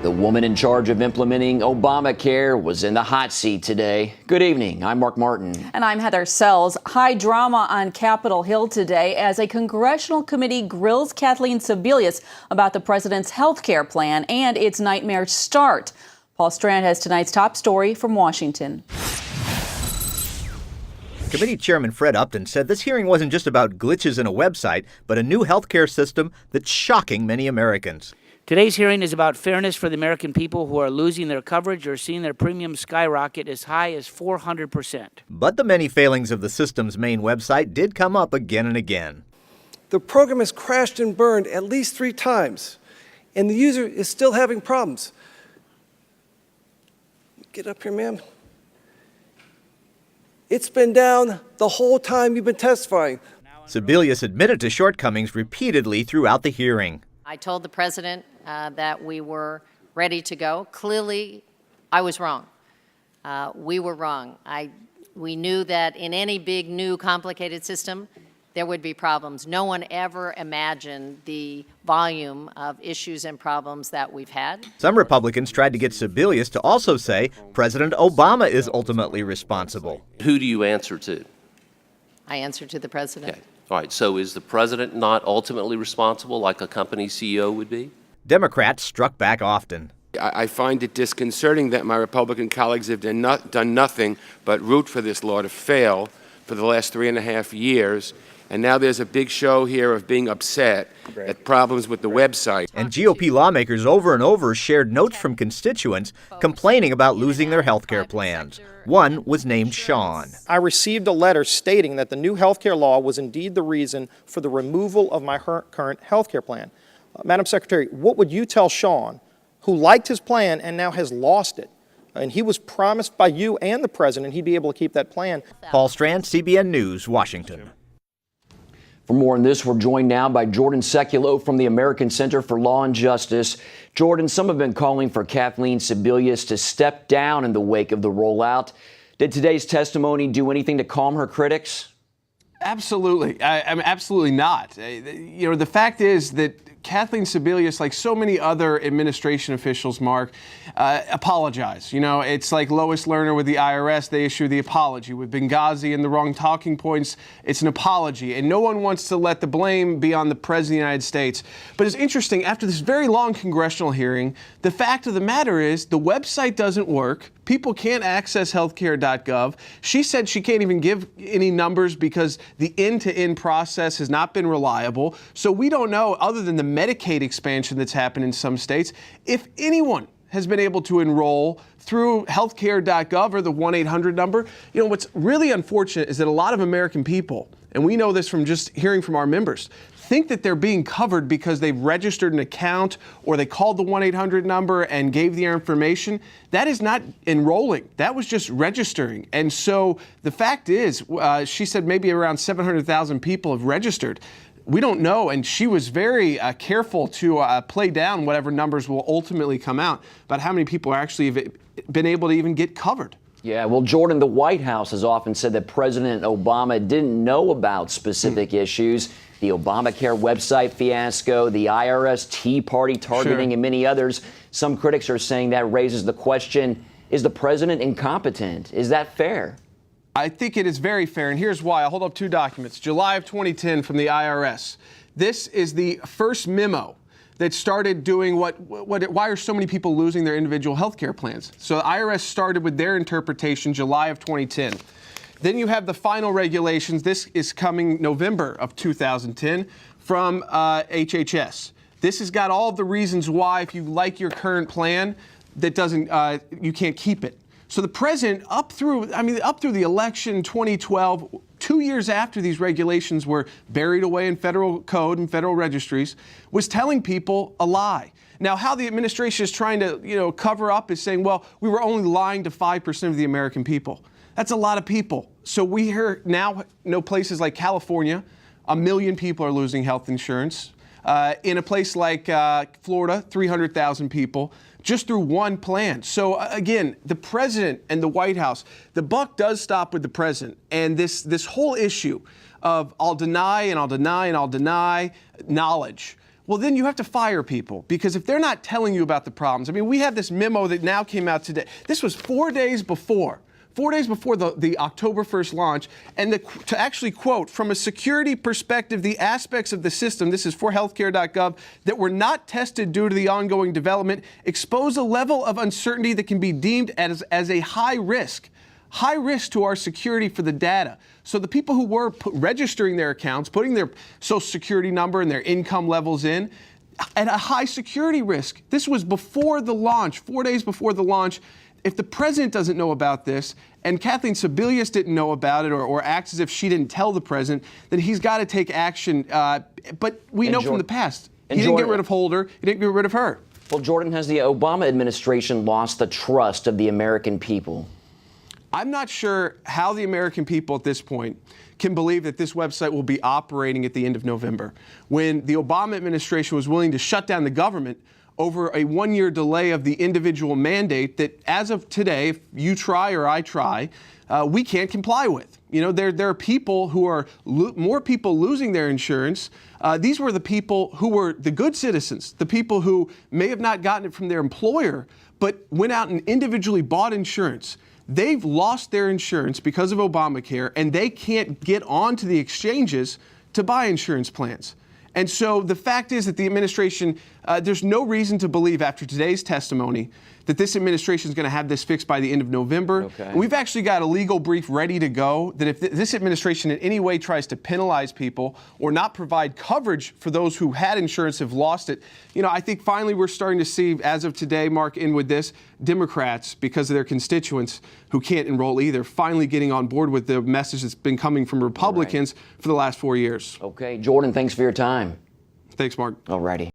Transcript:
The woman in charge of implementing ObamaCare was in the hot seat today. Good evening. I'm Mark Martin. And I'm Heather Sells. High drama on Capitol Hill today as a congressional committee grills Kathleen Sebelius about the president's health care plan and its nightmare start. Paul Strand has tonight's top story from Washington. Committee Chairman Fred Upton said this hearing wasn't just about glitches in a website, but a new health care system that's shocking many Americans. Today's hearing is about fairness for the American people who are losing their coverage or seeing their premiums skyrocket as high as 400%. But the many failings of the system's main website did come up again and again. The program has crashed and burned at least 3 times, and the user is still having problems. Get up here, ma'am. It's been down the whole time you've been testifying. Sebelius admitted to shortcomings repeatedly throughout the hearing. I told the president that we were ready to go. Clearly, I was wrong. We were wrong. We knew that in any big, new, complicated system, there would be problems. No one ever imagined the volume of issues and problems that we've had. Some Republicans tried to get Sebelius to also say President Obama is ultimately responsible. Who do you answer to? I answer to the president. Okay. All right, so is the president not ultimately responsible like a company CEO would be? Democrats struck back often. I find it disconcerting that my Republican colleagues have done nothing but root for this law to fail for the last 3.5 years. And now there's a big show here of being upset at problems with the website. And GOP lawmakers over and over shared notes from constituents complaining about losing their health care plans. One was named Sean. I received a letter stating that the new health care law was indeed the reason for the removal of my current health care plan. Madam Secretary, what would you tell Sean, who liked his plan and now has lost it? And he was promised by you and the president he'd be able to keep that plan. Paul Strand, CBN News, Washington. For more on this, we're joined now by Jordan Sekulow from the American Center for Law and Justice. Jordan, some have been calling for Kathleen Sebelius to step down in the wake of the rollout. Did today's testimony do anything to calm her critics? Absolutely. I mean, absolutely not. You know, the fact is that Kathleen Sebelius, like so many other administration officials, Mark, apologize. You know, it's like Lois Lerner with the IRS. They issue the apology. With Benghazi and the wrong talking points, it's an apology. And no one wants to let the blame be on the President of the United States. But it's interesting, after this very long congressional hearing, the fact of the matter is the website doesn't work. People can't access healthcare.gov. She said she can't even give any numbers because the end-to-end process has not been reliable. So we don't know, other than the Medicaid expansion that's happened in some states, if anyone has been able to enroll through healthcare.gov or the 1-800 number. You know, what's really unfortunate is that a lot of American people, and we know this from just hearing from our members, think that they're being covered because they've registered an account or they called the 1-800 number and gave their information. That is not enrolling. That was just registering. And so the fact is, she said maybe around 700,000 people have registered. We don't know, and she was very careful to play down whatever numbers will ultimately come out about how many people are actually have been able to even get covered. Yeah, well, Jordan, the White House has often said that President Obama didn't know about specific issues. The ObamaCare website fiasco, the IRS Tea Party targeting, and many others. Some critics are saying that raises the question, is the president incompetent? Is that fair? I think it is very fair, and here's why. I'll hold up 2 documents. July of 2010 from the IRS. This is the first memo that started doing why are so many people losing their individual health care plans? So the IRS started with their interpretation July of 2010. Then you have the final regulations. This is coming November of 2010 from HHS. This has got all the reasons why, if you like your current plan, that doesn't you can't keep it. So the president, up through the election 2012, 2 years after these regulations were buried away in federal code and federal registries, was telling people a lie. Now, how the administration is trying to, cover up is saying, well, we were only lying to 5% of the American people. That's a lot of people. So we now know places like California, 1 million people are losing health insurance. In a place like Florida, 300,000 people, just through one plan. So again, the president and the White House, the buck does stop with the president. And this whole issue of I'll deny and I'll deny and I'll deny knowledge. well, then you have to fire people, because if they're not telling you about the problems, I mean, we have this memo that now came out today. This was 4 days before. 4 days before the October 1st launch, and to actually quote, from a security perspective, the aspects of the system, this is for healthcare.gov, that were not tested due to the ongoing development, expose a level of uncertainty that can be deemed as a high risk to our security for the data. So the people who were registering their accounts, putting their social security number and their income levels in, at a high security risk. This was before the launch, 4 days before the launch. If the president doesn't know about this, and Kathleen Sebelius didn't know about it, or acts as if she didn't tell the president, then he's got to take action. But we know from the past, he didn't get rid of Holder, he didn't get rid of her. Well, Jordan, has the Obama administration lost the trust of the American people? I'm not sure how the American people at this point can believe that this website will be operating at the end of November, when the Obama administration was willing to shut down the government over a 1-year delay of the individual mandate that, as of today, if you try or I try, we can't comply with. You know, there are people who are more people losing their insurance. These were the people who were the good citizens, the people who may have not gotten it from their employer, but went out and individually bought insurance. They've lost their insurance because of Obamacare, and they can't get onto the exchanges to buy insurance plans. And so the fact is that the administration, there's no reason to believe after today's testimony that this administration is going to have this fixed by the end of November. Okay. We've actually got a legal brief ready to go that if this administration in any way tries to penalize people or not provide coverage for those who had insurance have lost it, you know, I think finally we're starting to see, as of today, Mark, in with this, Democrats, because of their constituents who can't enroll either, finally getting on board with the message that's been coming from Republicans for the last 4 years. Okay, Jordan, thanks for your time. Thanks, Mark. All righty.